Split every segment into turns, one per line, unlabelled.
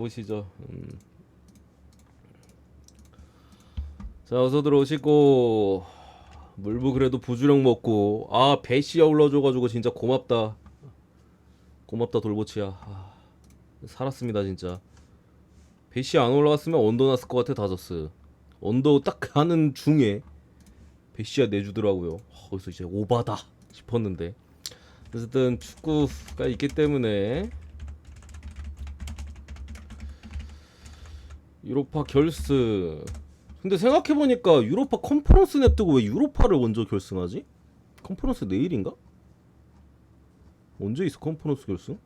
보시죠. 자, 어서 들어오시고. 물부 그래도 부주력 먹고. 아, 배시야 올라줘가지고 진짜 고맙다. 고맙다 돌보치야. 살았습니다 진짜. 배시야 안 올라갔으면 언더 났을 것 같아. 다저스 언더 딱 가는 중에 배시야 내주더라고요. 거기서 이제 오바다 싶었는데, 어쨌든 축구가 있기 때문에 유로파 결승. 근데 생각해보니까 유로파 컨퍼런스 냅두고 왜 유로파를 먼저 결승하지? 컨퍼런스 내일인가? 언제 있어 컨퍼런스 결승?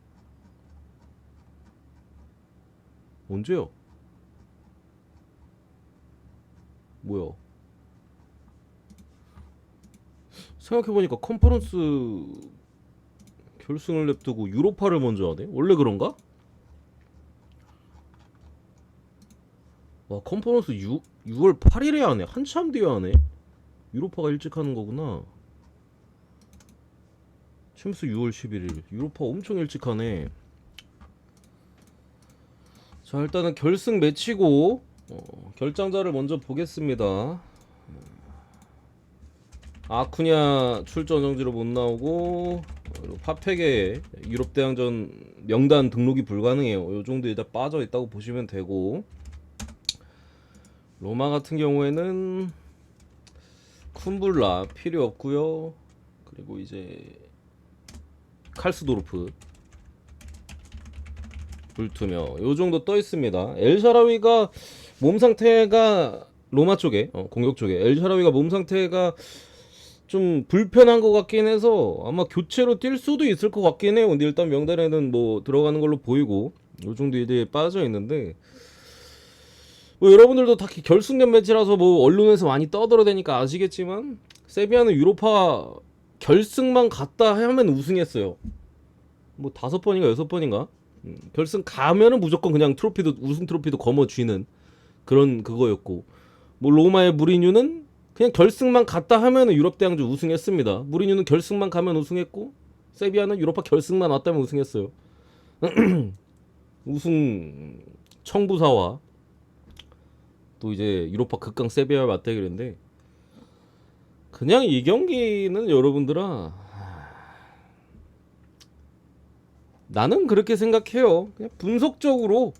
언제요? 뭐야? 생각해보니까 컨퍼런스 결승을 냅두고 유로파를 먼저 하네? 원래 그런가? 와, 컨퍼런스 6월 8일에 하네. 한참 뒤에 하네. 유로파가 일찍 하는 거구나. 챔스 6월 11일. 유로파 엄청 일찍 하네. 자, 일단은 결승 매치고 결장자를 먼저 보겠습니다. 아쿠냐 출전 정지로 못 나오고, 그리고 파페게 유럽 대항전 명단 등록이 불가능해요. 요 정도 일단 빠져 있다고 보시면 되고, 로마 같은 경우에는 쿰불라 필요 없고요. 그리고 이제 칼스도르프 불투명 요 정도 떠 있습니다. 엘샤라위가 몸 상태가 로마 쪽에 공격 쪽에 엘샤라위가 몸 상태가 좀 불편한 것 같긴 해서 아마 교체로 뛸 수도 있을 것 같긴 해요. 근데 일단 명단에는 뭐 들어가는 걸로 보이고, 요 정도 이제 빠져 있는데, 뭐 여러분들도 딱히 결승전 매치라서 뭐 언론에서 많이 떠들어대니까 아시겠지만, 세비야는 유로파 결승만 갔다 하면 우승했어요. 뭐 5번인가 6번인가 결승 가면은 무조건 그냥 트로피도 우승 트로피도 거머쥐는 그런 그거였고, 뭐 로마의 무리뉴는 그냥 결승만 갔다 하면은 유럽 대항전 우승했습니다. 무리뉴는 결승만 가면 우승했고, 세비야는 유로파 결승만 왔다면 우승했어요. 우승 청부사와 또 이제 유로파 극강 세비야와 맞대결인데, 그냥 이 경기는 여러분들아, 나는 그렇게 생각해요. 그냥 분석적으로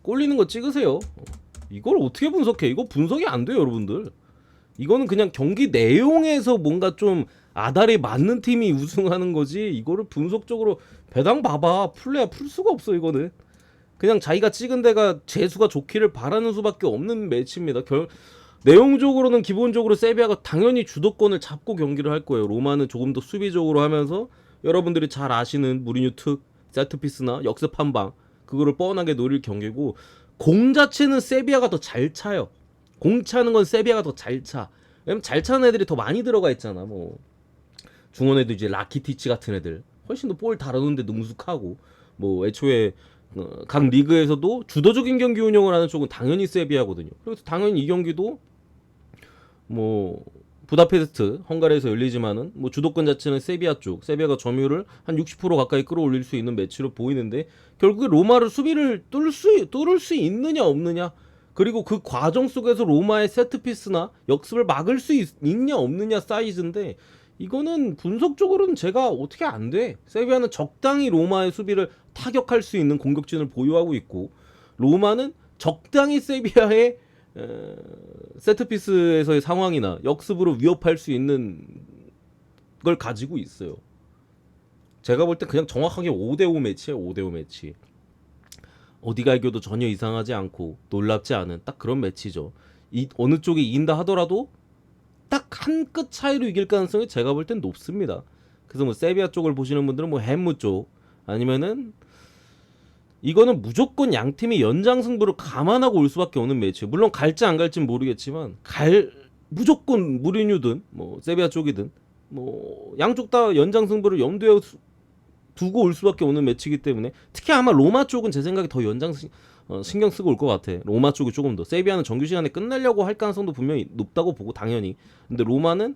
꼴리는 거 찍으세요. 이걸 어떻게 분석해? 이거 분석이 안 돼요, 여러분들. 이거는 그냥 경기 내용에서 뭔가 좀 아다리 맞는 팀이 우승하는 거지, 이거를 분석적으로 배당 봐봐 플레이야 풀 수가 없어. 이거는 그냥 자기가 찍은 데가 재수가 좋기를 바라는 수밖에 없는 매치입니다. 내용적으로는 기본적으로 세비야가 당연히 주도권을 잡고 경기를 할 거예요. 로마는 조금 더 수비적으로 하면서 여러분들이 잘 아시는 무리뉴 특, 세트피스나 역습 한방 그거를 뻔하게 노릴 경기고, 공 자체는 세비야가 더 잘 차요. 공 차는 건 세비야가 더 잘 차. 왜냐면 잘 차는 애들이 더 많이 들어가 있잖아. 뭐 중원에도 이제 라키티치 같은 애들 훨씬 더 볼 다루는데 능숙하고, 뭐 애초에 각 리그에서도 주도적인 경기 운영을 하는 쪽은 당연히 세비야거든요. 그래서 당연히 이 경기도 뭐 부다페스트 헝가리에서 열리지만은 뭐 주도권 자체는 세비야 쪽, 세비야가 점유율을 한 60% 가까이 끌어올릴 수 있는 매치로 보이는데, 결국에 로마를 수비를 뚫을 수 있느냐 없느냐, 그리고 그 과정 속에서 로마의 세트피스나 역습을 막을 수 있냐 없느냐 사이즈인데, 이거는 분석적으로는 제가 어떻게 안 돼. 세비야는 적당히 로마의 수비를 타격할 수 있는 공격진을 보유하고 있고, 로마는 적당히 세비야의 세트피스에서의 상황이나 역습으로 위협할 수 있는 걸 가지고 있어요. 제가 볼 때 그냥 정확하게 5대5 매치예요. 5대5 매치. 어디가 이겨도 전혀 이상하지 않고 놀랍지 않은 딱 그런 매치죠. 어느 쪽이 이긴다 하더라도 딱 한 끗 차이로 이길 가능성이 제가 볼 땐 높습니다. 그래서 뭐 세비야 쪽을 보시는 분들은 뭐 햄무 쪽, 아니면은 이거는 무조건 양 팀이 연장 승부를 감안하고 올 수밖에 없는 매치예요. 물론 갈지 안 갈지는 모르겠지만 무조건 무리뉴든 뭐 세비야 쪽이든 뭐 양쪽 다 연장 승부를 염두에 두고 올 수밖에 없는 매치이기 때문에, 특히 아마 로마 쪽은 제 생각에 더 신경 쓰고 올 것 같아. 로마 쪽이 조금 더, 세비야는 정규 시간에 끝내려고 할 가능성도 분명히 높다고 보고 당연히. 근데 로마는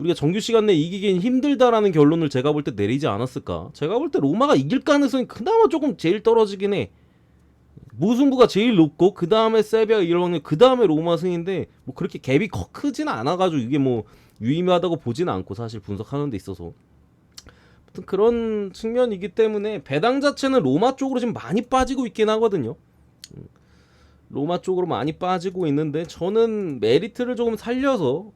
우리가 정규 시간 내에 이기긴 힘들다라는 결론을 제가 볼 때 내리지 않았을까. 제가 볼 때 로마가 이길 가능성이 그나마 조금 제일 떨어지긴 해. 무승부가 제일 높고 그 다음에 세비야 이러면 그 다음에 로마 승인데 뭐 그렇게 갭이 크지는 않아가지고 이게 뭐 유의미하다고 보지는 않고 사실 분석하는 데 있어서 아무튼 그런 측면이기 때문에 배당 자체는 로마 쪽으로 지금 많이 빠지고 있긴 하거든요. 로마 쪽으로 많이 빠지고 있는데 저는 메리트를 조금 살려서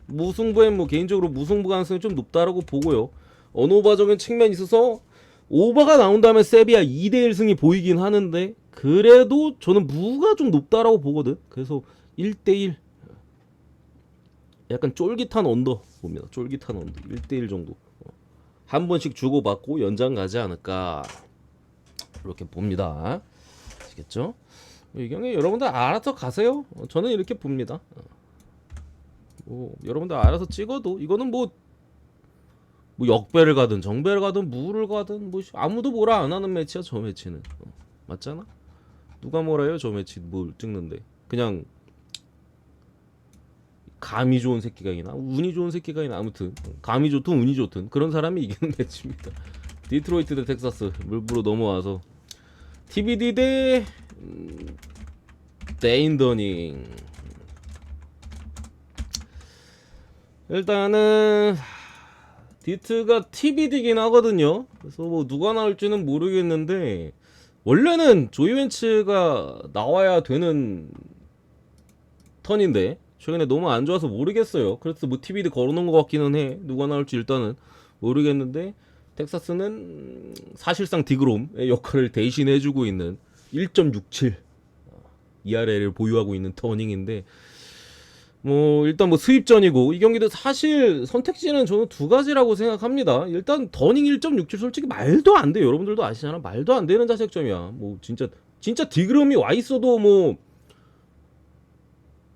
무승부엔 뭐 개인적으로 무승부 가능성이 좀 높다라고 보고요. 언오버적인 측면이 있어서 오버가 나온 다음에 세비야 2대1 승이 보이긴 하는데 그래도 저는 무가 좀 높다라고 보거든. 그래서 1대1 약간 쫄깃한 언더 봅니다. 쫄깃한 언더 1대1 정도 한 번씩 주고받고 연장 가지 않을까 이렇게 봅니다. 아시겠죠? 이 경기 여러분들 알아서 가세요. 저는 이렇게 봅니다. 뭐 여러분들 알아서 찍어도 이거는 뭐 역배를 가든 정배를 가든 무를 가든 뭐 아무도 뭐라 안 하는 매치야 저 매치는. 맞잖아? 누가 뭐라 해요 저 매치 뭘 찍는데. 그냥 감이 좋은 새끼가 있나 운이 좋은 새끼가 있나 아무튼 감이 좋든 운이 좋든 그런 사람이 이기는 매치입니다. 디트로이트 대 텍사스 물부로 넘어와서 TBD 대 데인 더닝. 일단은 디트가 TBD긴 하거든요. 그래서 뭐 누가 나올지는 모르겠는데 원래는 조이 웬츠가 나와야 되는 턴인데 최근에 너무 안 좋아서 모르겠어요. 그래서 뭐 TBD 걸어놓은 것 같기는 해. 누가 나올지 일단은 모르겠는데 텍사스는 사실상 디그롬의 역할을 대신해주고 있는 1.67 ERA를 보유하고 있는 터닝인데 뭐 일단 뭐 수입전이고 이 경기도 사실 선택지는 저는 두 가지라고 생각합니다. 일단 더닝 1.67 솔직히 말도 안 돼. 여러분들도 아시잖아. 말도 안 되는 자책점이야. 뭐 진짜 디그럼이 와 있어도 뭐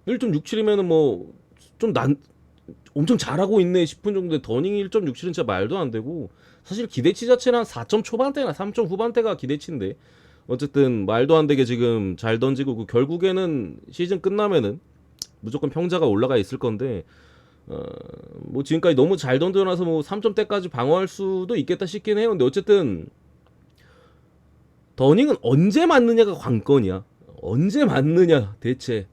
1.67이면은 뭐 좀 엄청 잘하고 있네 싶은 정도인데 더닝 1.67은 진짜 말도 안 되고 사실 기대치 자체는 한 4점 초반대나 3점 후반대가 기대치인데 어쨌든 말도 안 되게 지금 잘 던지고 결국에는 시즌 끝나면은 무조건 평자가 올라가 있을 건데 뭐 지금까지 너무 잘 던져놔서 뭐 3점대까지 방어할 수도 있겠다 싶긴 해요. 근데 어쨌든 더닝은 언제 맞느냐가 관건이야. 언제 맞느냐 대체.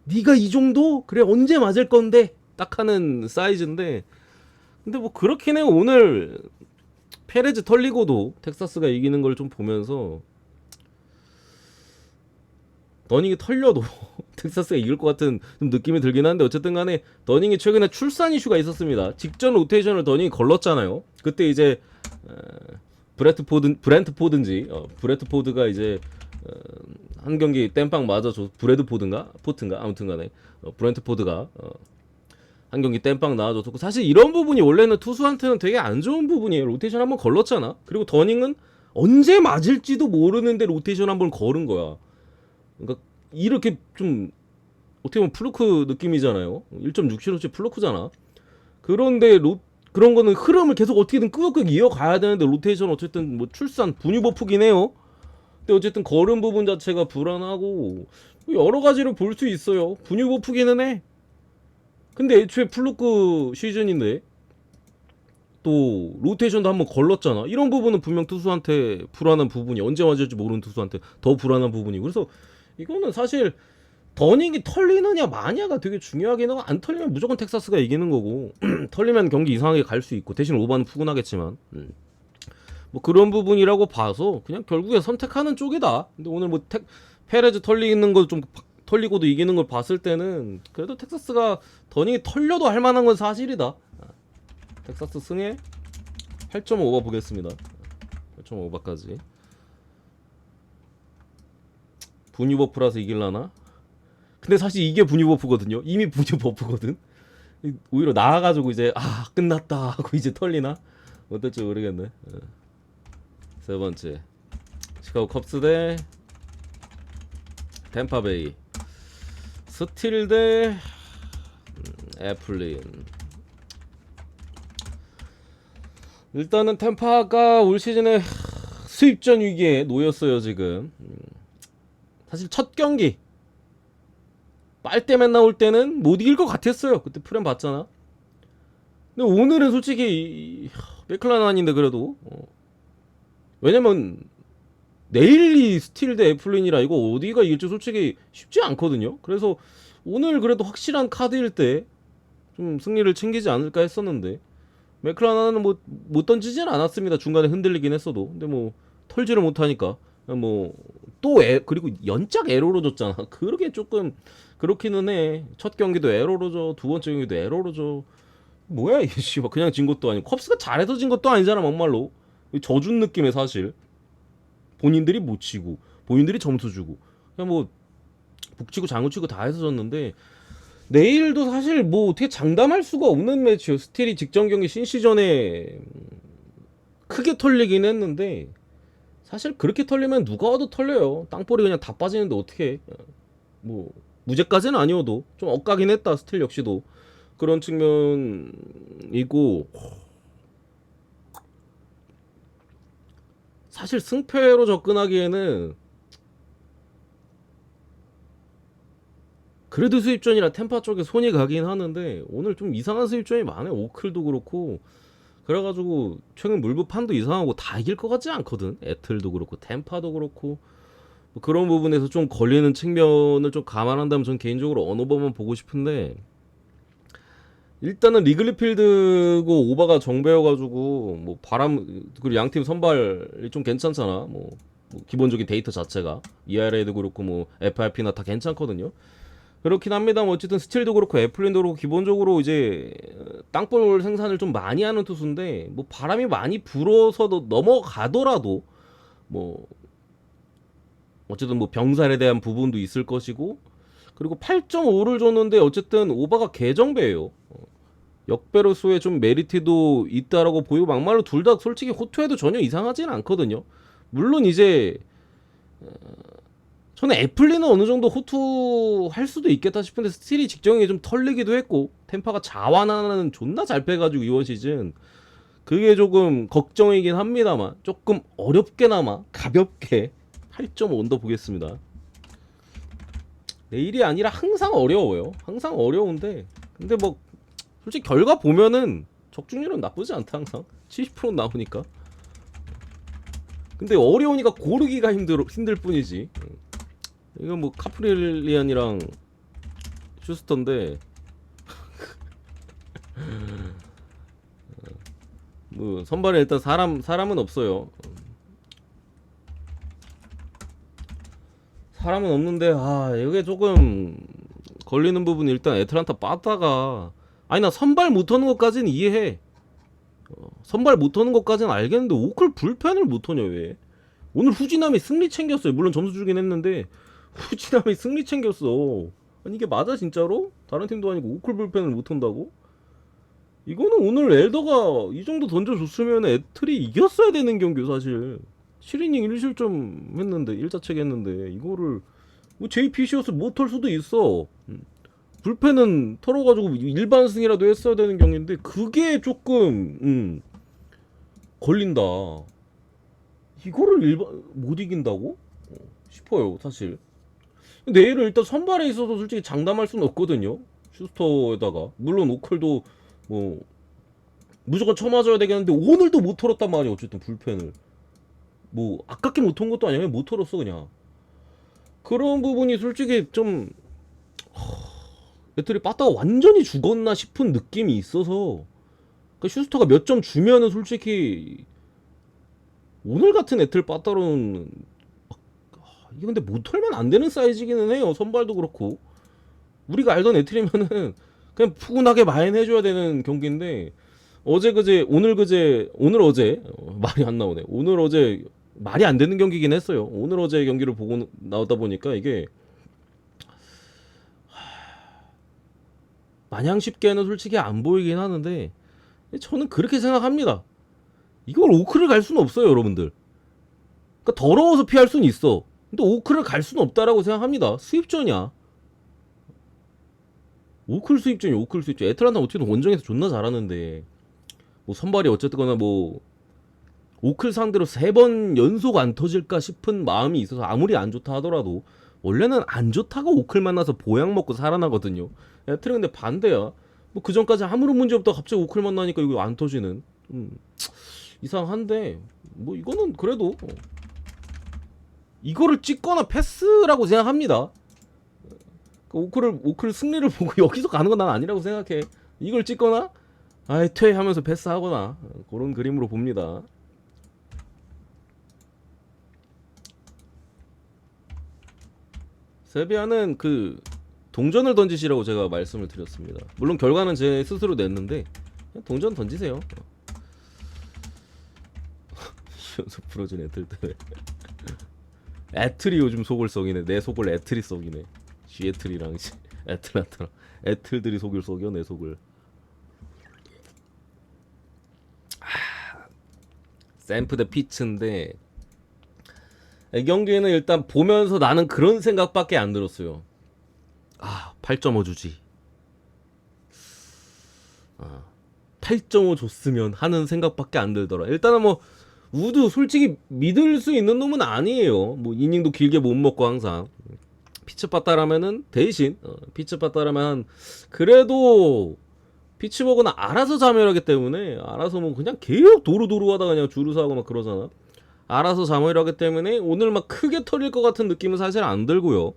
네가 이 정도? 그래 언제 맞을 건데? 딱 하는 사이즈인데 근데 뭐 그렇긴 해요. 오늘 페레즈 털리고도 텍사스가 이기는 걸 좀 보면서 더닝이 털려도 텍사스가 이길 것 같은 좀 느낌이 들긴 한데 어쨌든 간에 더닝이 최근에 출산 이슈가 있었습니다. 직전 로테이션을 더닝이 걸렀잖아요. 그때 이제 브레트 포드가 이제 한 경기 땜빵 맞아줘. 브래드 포드인가? 포트인가? 아무튼 간에 브렌트 포드가 한 경기 땜빵 나와줬고 사실 이런 부분이 원래는 투수한테는 되게 안 좋은 부분이에요. 로테이션 한번 걸렀잖아. 그리고 더닝은 언제 맞을지도 모르는데 로테이션 한번 걸은 거야. 그러니까 이렇게 좀 어떻게 보면 플루크 느낌이잖아요. 1.67호치 플루크잖아. 그런데 그런 거는 흐름을 계속 어떻게든 끄덕끄덕 이어가야 되는데 로테이션 어쨌든 뭐 출산 분유버프긴 해요. 근데 어쨌든 걸음 부분 자체가 불안하고 여러 가지로 볼 수 있어요. 분유버프기는 해. 근데 애초에 플루크 시즌인데 또 로테이션도 한번 걸렀잖아. 이런 부분은 분명 투수한테 불안한 부분이 언제 맞을지 모르는 투수한테 더 불안한 부분이고 그래서 이거는 사실 더닝이 털리느냐 마냐가 되게 중요하긴 하고 안 털리면 무조건 텍사스가 이기는 거고 털리면 경기 이상하게 갈 수 있고 대신 오버는 푸근하겠지만 뭐 그런 부분이라고 봐서 그냥 결국에 선택하는 쪽이다. 근데 오늘 뭐 페레즈 털리는 거 좀 털리고도 이기는 걸 봤을 때는 그래도 텍사스가 더닝이 털려도 할 만한 건 사실이다. 텍사스 승에 8.5바 보겠습니다. 8.5바까지. 분유버프라서 이길라나? 근데 사실 이게 분유버프거든요. 이미 분유버프거든. 오히려 나와가지고 이제 끝났다 하고 이제 털리나? 어떨지 모르겠네. 세 번째 시카고 컵스 대 템파베이. 스틸 대 애플린. 일단은 템파가 올 시즌에 수입전 위기에 놓였어요 지금. 사실 첫 경기 빨대맨 나올 때는 못 이길 것 같았어요. 그때 프렘 봤잖아. 근데 오늘은 솔직히 맥클라난인데 그래도 왜냐면 내일이 스틸 대 애플린이라 이거 어디가 이길지 솔직히 쉽지 않거든요. 그래서 오늘 그래도 확실한 카드일 때 좀 승리를 챙기지 않을까 했었는데 맥클라난은 뭐 못 던지진 않았습니다. 중간에 흔들리긴 했어도. 근데 뭐 털지를 못하니까 뭐 또 그리고 연짝 에러로 졌잖아. 그러게 조금 그렇기는 해. 첫 경기도 에러로 져, 두 번째 경기도 에러로 져. 뭐야 이게 씨발 그냥 진 것도 아니고 컵스가 잘해서 진 것도 아니잖아 막말로. 져준 느낌의 사실. 본인들이 못 치고 본인들이 점수 주고 그냥 뭐 북치고 장구치고 다 해서 졌는데 내일도 사실 뭐 어떻게 장담할 수가 없는 매치요. 스틸이 직전 경기 신시전에 크게 털리긴 했는데 사실 그렇게 털리면 누가 와도 털려요. 땅볼이 그냥 다 빠지는데 어떻게 뭐 무죄까지는 아니어도 좀 엇가긴 했다. 스틸 역시도 그런 측면이고 사실 승패로 접근하기에는 그래도 수입전이라 템파 쪽에 손이 가긴 하는데 오늘 좀 이상한 수입전이 많아요. 오클도 그렇고 그래가지고 최근 물부판도 이상하고 다 이길 것 같지 않거든. 애틀도 그렇고 템파도 그렇고 뭐 그런 부분에서 좀 걸리는 측면을 좀 감안한다면 전 개인적으로 어느 번만 보고 싶은데 일단은 리글리필드고 오바가 정배여가지고 뭐 바람 그리고 양팀 선발이 좀 괜찮잖아. 뭐 기본적인 데이터 자체가 ERA도 그렇고 뭐 FRP나 다 괜찮거든요. 그렇긴 합니다만 어쨌든 스틸도 그렇고 애플린도 그렇고 기본적으로 이제 땅볼 생산을 좀 많이 하는 투수인데 뭐 바람이 많이 불어서도 넘어가더라도 뭐 어쨌든 뭐 병살에 대한 부분도 있을 것이고 그리고 8.5를 줬는데 어쨌든 오바가 개정배예요. 역배로서의 좀 메리트도 있다라고 보이고 막말로 둘 다 솔직히 호투해도 전혀 이상하진 않거든요. 물론 이제 저는 애플리는 어느 정도 호투할 수도 있겠다 싶은데 스틸이 직전에 좀 털리기도 했고 템파가 자완하는 존나 잘 빼가지고 이번 시즌 그게 조금 걱정이긴 합니다만 조금 어렵게나마 가볍게 8.5 언더 보겠습니다. 내일이 아니라 항상 어려워요. 항상 어려운데 근데 뭐 솔직히 결과 보면은 적중률은 나쁘지 않다 항상 70% 나오니까 근데 어려우니까 고르기가 힘들 뿐이지. 이건 뭐 카프릴리안이랑 슈스터인데 뭐 선발에 일단 사람은 없어요. 사람은 없는데 이게 조금 걸리는 부분이 일단 애틀란타 빠다가 아니 나 선발 못하는 것까지는 이해해. 선발 못하는 것까지는 알겠는데 오클 불펜을 못하냐 왜? 오늘 후지남이 승리 챙겼어요. 물론 점수 주긴 했는데 후지남이 승리 챙겼어. 아니 이게 맞아 진짜로? 다른 팀도 아니고 오클 불펜을 못한다고? 이거는 오늘 엘더가 이 정도 던져줬으면 애틀이 이겼어야 되는 경기 사실. 7이닝 1실점 했는데 1자책 했는데 이거를 뭐 JPC여서 못 털 수도 있어. 불펜은 털어가지고 일반 승이라도 했어야 되는 경기인데 그게 조금 걸린다. 이거를 일반 못 이긴다고? 싶어요 사실. 내일은 일단 선발에 있어서 솔직히 장담할 수는 없거든요. 슈스터에다가 물론 오클도 뭐 무조건 쳐맞아야 되겠는데 오늘도 못 털었단 말이야. 어쨌든 불펜을 뭐 아깝게 못 턴 것도 아니야. 그냥 못 털었어 그냥. 그런 부분이 솔직히 좀 애틀이 빠따가 완전히 죽었나 싶은 느낌이 있어서 그러니까 슈스터가 몇 점 주면은 솔직히 오늘 같은 애틀 빠따로는 이게 근데 못 털면 안 되는 사이즈기는 해요. 선발도 그렇고 우리가 알던 애틀이면은 그냥 푸근하게 마인 해줘야 되는 경기인데 어제 그제 오늘 그제 오늘 어제 말이 안 나오네. 오늘 어제 말이 안 되는 경기긴 했어요. 오늘 어제 경기를 보고 나오다 보니까 이게 마냥 쉽게는 솔직히 안 보이긴 하는데 저는 그렇게 생각합니다. 이걸 오크를 갈 수는 없어요, 여러분들. 그러니까 더러워서 피할 수는 있어. 근데 오크를 갈 수는 없다라고 생각합니다. 수입전이야. 오클 수입전이 오클 수입전. 애틀란타 어떻게든 원정에서 존나 잘하는데 뭐 선발이 어쨌거나 뭐 오클 상대로 3번 연속 안 터질까 싶은 마음이 있어서 아무리 안 좋다 하더라도 원래는 안 좋다가 오클 만나서 보약 먹고 살아나거든요. 애틀은 근데 반대야. 뭐 그 전까지 아무런 문제 없다가 갑자기 오클만 나니까 이거 안 터지는 이상한데 뭐 이거는 그래도 이거를 찍거나 패스라고 생각합니다. 오클 승리를 보고 여기서 가는 건 난 아니라고 생각해. 이걸 찍거나 아이 퇴하면서 패스하거나 그런 그림으로 봅니다. 세비야는 그 동전을 던지시라고 제가 말씀을 드렸습니다. 물론 결과는 제 스스로 냈는데 그냥 동전 던지세요. 연속 부러진 애틀 때문에 애틀이 요즘 속을 썩이네. 내 속을 애틀이 썩이네. 쥐애틀이랑 애틀한테랑 애틀들이 속을 썩여 내 속을. 샘프 대 피츠인데 이 경기는 일단 보면서 나는 그런 생각밖에 안 들었어요. 8.5 주지. 8.5 줬으면 하는 생각밖에 안 들더라. 일단은 뭐 우드 솔직히 믿을 수 있는 놈은 아니에요. 뭐 이닝도 길게 못 먹고 항상 피츠바따라면은 대신 피츠바따라면 그래도 피츠버그는 알아서 자멸하기 때문에 알아서 뭐 그냥 계속 도루도루 하다가 그냥 주루사하고 막 그러잖아. 알아서 자멸하기 때문에 오늘 막 크게 털릴 것 같은 느낌은 사실 안 들고요.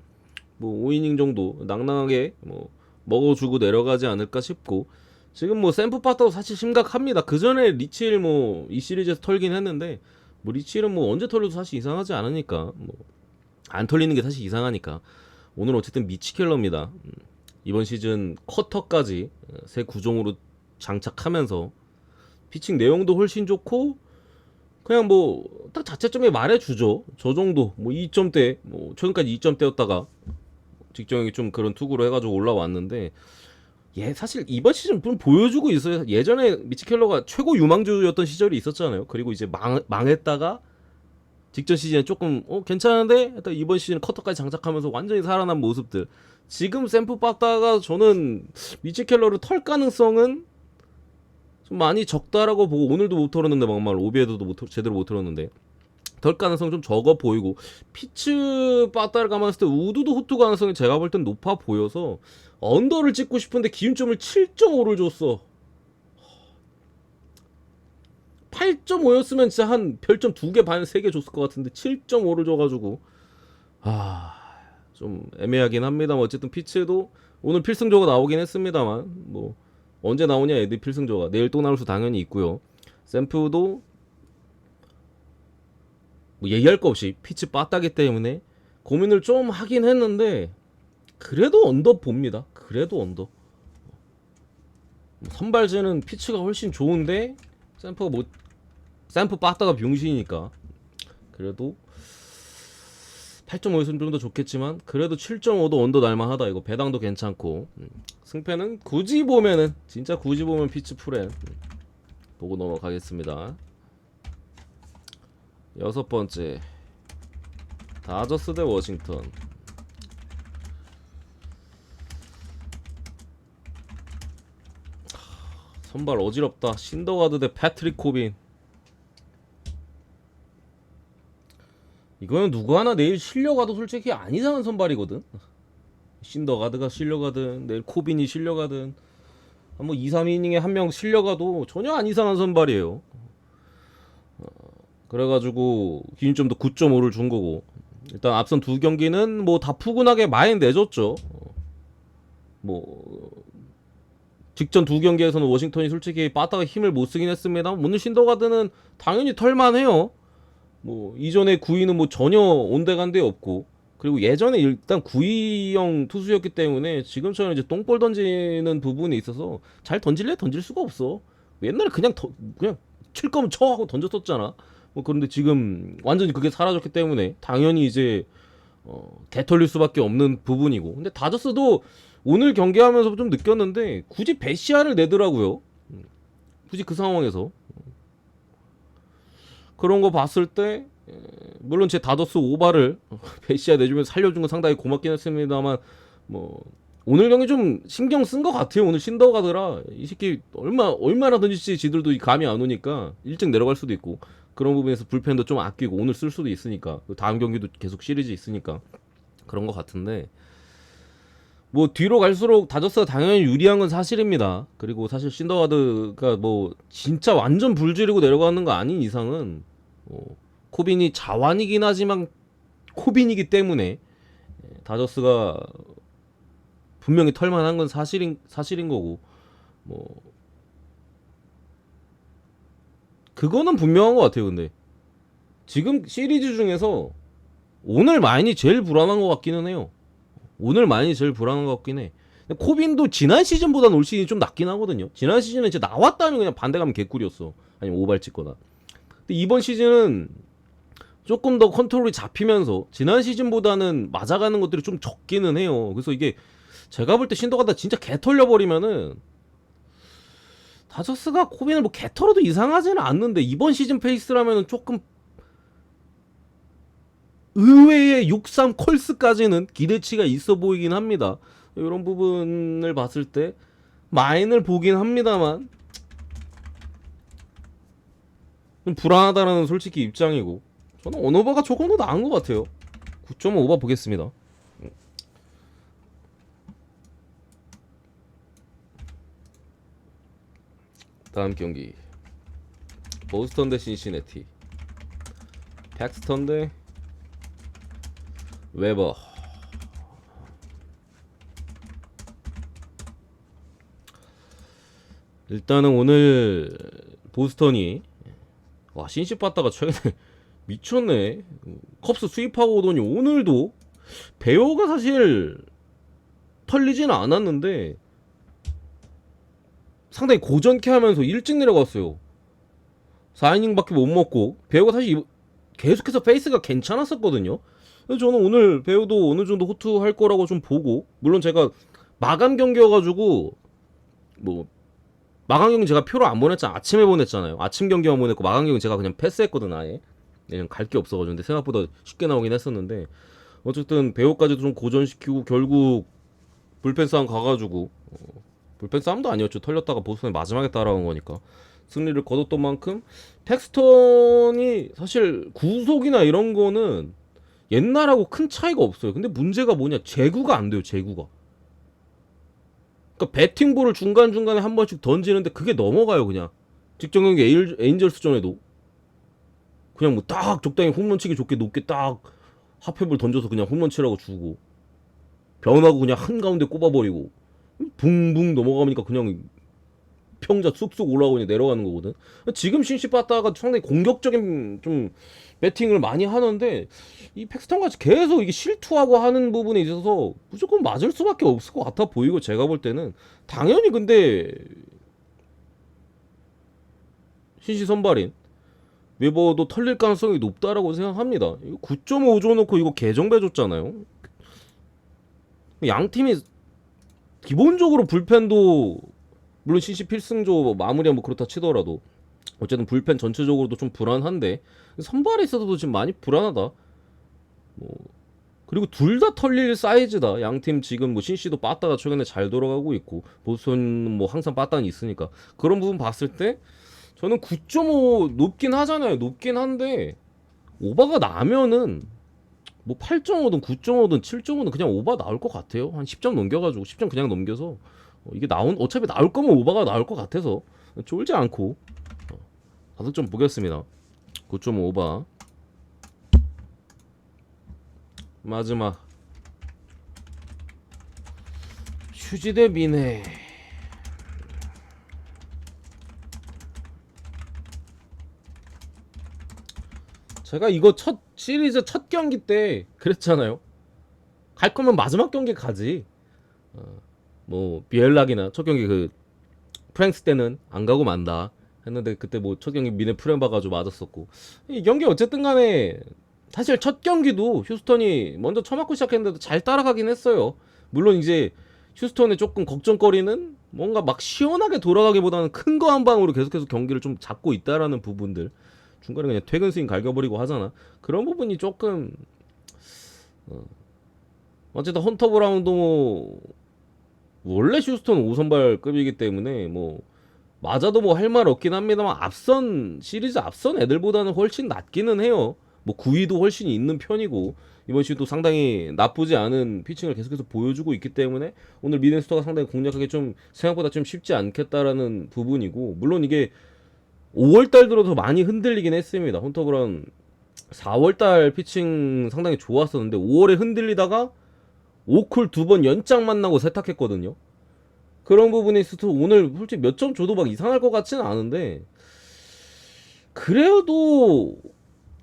뭐 5이닝 정도 낭낭하게 뭐 먹어주고 내려가지 않을까 싶고 지금 뭐 샘프 파터도 사실 심각합니다. 그 전에 리치일 뭐 이 시리즈에서 털긴 했는데 뭐 리치일은 뭐 언제 털려도 사실 이상하지 않으니까 뭐 안 털리는 게 사실 이상하니까 오늘 어쨌든 미치켈러입니다. 이번 시즌 쿼터까지 새 구종으로 장착하면서 피칭 내용도 훨씬 좋고 그냥 뭐 딱 자체점에 말해주죠. 저 정도 뭐 2점대 뭐 최근까지 2점대였다가 직정이 좀 그런 투구로 해가지고 올라왔는데 사실 이번 시즌 좀 보여주고 있어요. 예전에 미치켈러가 최고 유망주였던 시절이 있었잖아요. 그리고 이제 망했다가 직전 시즌에 조금 괜찮은데 일단 이번 시즌 커터까지 장착하면서 완전히 살아난 모습들. 지금 샘프 빠따가 저는 미치켈러를 털 가능성은 좀 많이 적다라고 보고 오늘도 못 털었는데 막말 오비에도도 제대로 못 털었는데 덜 가능성 좀 적어 보이고 피츠 빠따를 감았을 때 우드도 호투 가능성이 제가 볼 땐 높아 보여서 언더를 찍고 싶은데 기준점을 7.5를 줬어. 8.5였으면 진짜 한 별점 2개 반 3개 줬을 것 같은데 7.5를 줘가지고 좀 애매하긴 합니다만 어쨌든 피츠도 오늘 필승조가 나오긴 했습니다만 뭐 언제 나오냐 애들 필승조가 내일 또 나올 수 당연히 있고요. 샘프도 뭐 얘기할 거 없이 피츠 빠따기 때문에 고민을 좀 하긴 했는데 그래도 언더 봅니다. 그래도 언더. 선발제는 피츠가 훨씬 좋은데 샘프 빠따가 병신이니까 그래도 8.5였으면 좀 더 좋겠지만 그래도 7.5도 언더 날만하다. 이거 배당도 괜찮고 승패는 굳이 보면은 진짜 굳이 보면 피츠 프렌 보고 넘어가겠습니다. 6번째 다저스 대 워싱턴. 선발 어지럽다. 신더가드 대 패트릭 코빈. 이거는 누구 하나 내일 실려가도 솔직히 안 이상한 선발이거든. 신더가드가 실려가든 내일 코빈이 실려가든 뭐 2, 3이닝에 한 명 실려가도 전혀 안 이상한 선발이에요. 그래가지고 기준점도 9.5를 준 거고 일단 앞선 두 경기는 뭐 다 푸근하게 많이 내줬죠. 뭐 직전 두 경기에서는 워싱턴이 솔직히 빠따가 힘을 못 쓰긴 했습니다. 오늘 신더가드는 당연히 털만해요. 뭐 이전에 구위는 뭐 전혀 온데간데 없고 그리고 예전에 일단 구위형 투수였기 때문에 지금처럼 이제 똥볼 던지는 부분에 있어서 잘 던질래 던질 수가 없어. 옛날에 그냥 칠 거면 쳐 하고 던졌었잖아. 뭐 그런데 지금 완전히 그게 사라졌기 때문에 당연히 이제 개털릴 수밖에 없는 부분이고 근데 다저스도 오늘 경기하면서 좀 느꼈는데 굳이 베시아를 내더라고요. 굳이 그 상황에서 그런 거 봤을 때 물론 제 다저스 오바를 베시아 내주면서 살려준 건 상당히 고맙긴 했습니다만 뭐 오늘 경기 좀 신경 쓴 것 같아요. 오늘 신더가드라 이 새끼 얼마나 던질지 지들도 감이 안 오니까 일찍 내려갈 수도 있고 그런 부분에서 불펜도 좀 아끼고 오늘 쓸 수도 있으니까 다음 경기도 계속 시리즈 있으니까 그런 것 같은데 뭐 뒤로 갈수록 다저스가 당연히 유리한 건 사실입니다. 그리고 사실 신더가드가 뭐 진짜 완전 불지르고 내려가는 거 아닌 이상은 코빈이 자완이긴 하지만 코빈이기 때문에 다저스가 분명히 털만한 건 사실인 거고, 뭐 그거는 분명한 것 같아요. 근데 지금 시리즈 중에서 오늘 마인이 제일 불안한 것 같기는 해요. 오늘 마인이 제일 불안한 것 같긴 해. 코빈도 지난 시즌보다는 올 시즌이 좀 낫긴 하거든요. 지난 시즌은 진짜 나왔다면 그냥 반대 가면 개꿀이었어. 아니면 오발 찍거나. 근데 이번 시즌은 조금 더 컨트롤이 잡히면서 지난 시즌보다는 맞아가는 것들이 좀 적기는 해요. 그래서 이게 제가 볼 때 신더가다 진짜 개 털려버리면은 다저스가 코빈을 뭐 개 털어도 이상하지는 않는데 이번 시즌 페이스라면은 조금 의외의 6-3 콜스까지는 기대치가 있어 보이긴 합니다. 이런 부분을 봤을 때 마인을 보긴 합니다만 좀 불안하다라는 솔직히 입장이고, 저는 언어바가 조금 더 나은 것 같아요. 9.5바 보겠습니다. 다음 경기 보스턴 대 신시내티, 팩스턴 대 웨버. 일단은 오늘 보스턴이 신시 빠따가 최근에 미쳤네. 컵스 수입하고 오더니 오늘도 베어가 사실 털리지는 않았는데 상당히 고전케 하면서 일찍 내려갔어요. 4이닝밖에 못 먹고 베어가 사실 계속해서 페이스가 괜찮았었거든요. 그래서 저는 오늘 베어도 어느 정도 호투할 거라고 좀 보고, 물론 제가 마감 경기여가지고 뭐 마감 경기 제가 표로 안 보냈잖아. 아침에 보냈잖아요. 아침 경기만 보냈고 마감 경기 제가 그냥 패스했거든. 아예 그냥 갈 게 없어가지고. 근데 생각보다 쉽게 나오긴 했었는데 어쨌든 배우까지도 좀 고전시키고 결국 불펜 싸움 가가지고 불펜 싸움도 아니었죠. 털렸다가 보스턴이 마지막에 따라온 거니까 승리를 거뒀던 만큼 텍스턴이 사실 구속이나 이런 거는 옛날하고 큰 차이가 없어요. 근데 문제가 뭐냐, 제구가 안 돼요. 제구가. 그러니까 배팅볼을 중간중간에 한 번씩 던지는데 그게 넘어가요. 그냥 직전 경기 에인절스전에도 그냥 뭐 딱 적당히 홈런 치기 좋게 높게 딱 하프볼 던져서 그냥 홈런 치라고 주고, 변하고 그냥 한가운데 꼽아버리고 붕붕 넘어가니까 그냥 평자 쑥쑥 올라오고 그냥 내려가는 거거든. 지금 신시바타가 상당히 공격적인 좀 배팅을 많이 하는데 이 팩스턴 같이 계속 이게 실투하고 하는 부분에 있어서 무조건 맞을 수밖에 없을 것 같아 보이고, 제가 볼 때는 당연히 근데 신시 선발인 웨버도 털릴 가능성이 높다라고 생각합니다. 9.5 줘놓고 이거 개정배 줬잖아요. 양 팀이 기본적으로 불펜도 물론 CC 필승조 마무리야 뭐 그렇다 치더라도 어쨌든 불펜 전체적으로도 좀 불안한데 선발에 있어서도 지금 많이 불안하다. 뭐 그리고 둘 다 털릴 사이즈다. 양팀 지금 뭐 신씨도 빠따가 최근에 잘 돌아가고 있고 보스턴 뭐 항상 빠따는 있으니까 그런 부분 봤을 때 저는 9.5 높긴 하잖아요. 높긴 한데 오바가 나면은 뭐 8.5든 9.5든 7.5는 그냥 오바 나올 것 같아요. 한 10점 넘겨가지고 10점 그냥 넘겨서 이게 어차피 나올 거면 오바가 나올 것 같아서 쫄지 않고 다득점 보겠습니다. 9.5 오바. 마지막 휴지 대 미네. 제가 이거 시리즈 첫 경기 때 그랬잖아요. 갈 거면 마지막 경기 가지. 뭐 비엘락이나 첫 경기 그 프랭스 때는 안 가고 만다 했는데 그때 뭐 첫 경기 미네 프렘 봐가지고 맞았었고, 이 경기 어쨌든 간에 사실 첫 경기도 휴스턴이 먼저 쳐맞고 시작했는데도 잘 따라가긴 했어요. 물론 이제 휴스턴의 조금 걱정거리는 뭔가 막 시원하게 돌아가기보다는 큰 거 한 방으로 계속해서 경기를 좀 잡고 있다라는 부분들, 중간에 그냥 퇴근 스윙 갈겨버리고 하잖아. 그런 부분이 조금 어쨌든 헌터 브라운도 뭐 원래 휴스턴 5선발급이기 때문에 뭐 맞아도 뭐 할 말 없긴 합니다만 시리즈 앞선 애들보다는 훨씬 낫기는 해요. 뭐 구위도 훨씬 있는 편이고 이번 시즌도 상당히 나쁘지 않은 피칭을 계속해서 보여주고 있기 때문에 오늘 미네소타가 상당히 공략하기 좀 생각보다 좀 쉽지 않겠다라는 부분이고, 물론 이게 5월달 들어서 많이 흔들리긴 했습니다. 헌터 브라운 4월달 피칭 상당히 좋았었는데 5월에 흔들리다가 5쿨 2번 연장 만나고 세탁했거든요. 그런 부분이 있어서 오늘 솔직히 몇 점 줘도 막 이상할 것 같지는 않은데, 그래도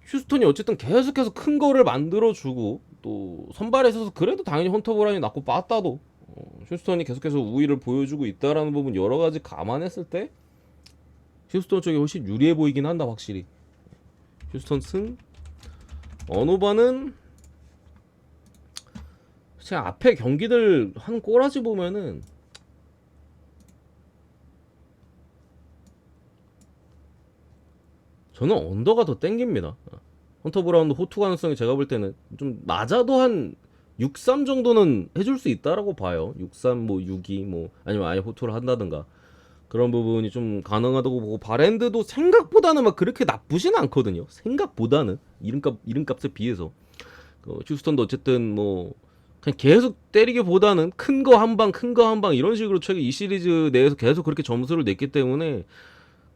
휴스턴이 어쨌든 계속해서 큰 거를 만들어주고 또 선발에 있어서 그래도 당연히 헌터 브라운이 낫고 빠따도 휴스턴이 계속해서 우위를 보여주고 있다라는 부분 여러 가지 감안했을 때 휴스턴 쪽이 훨씬 유리해 보이긴 한다 확실히. 휴스턴 승. 언오바는 제가 앞에 경기들 한 꼬라지 보면은 저는 언더가 더 땡깁니다. 헌터 브라운도 호투 가능성이 제가 볼 때는 좀 낮아도 한 6-3 정도는 해줄 수 있다라고 봐요. 6-3 뭐 6-2 뭐 아니면 아예 호투를 한다든가 그런 부분이 좀 가능하다고 보고, 바랜드도 생각보다는 막 그렇게 나쁘진 않거든요. 생각보다는 이름값에 비해서. 휴스턴도 어쨌든 뭐 그냥 계속 때리기보다는 큰 거 한 방, 큰 거 한 방 이런 식으로 최근 이 시리즈 내에서 계속 그렇게 점수를 냈기 때문에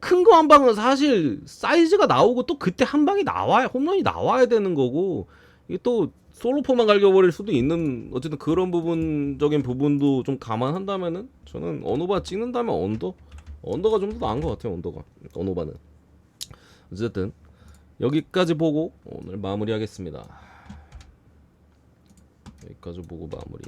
큰 거 한 방은 사실 사이즈가 나오고 또 그때 한 방이 나와야 홈런이 나와야 되는 거고, 이게 또 솔로포만 갈겨버릴 수도 있는 어쨌든 그런 부분적인 부분도 좀 감안한다면은 저는 언어바 찍는다면 언더가 좀 더 나은 것 같아요. 언어바는 어쨌든 여기까지 보고 오늘 마무리하겠습니다. 여기까지 보고 마무리.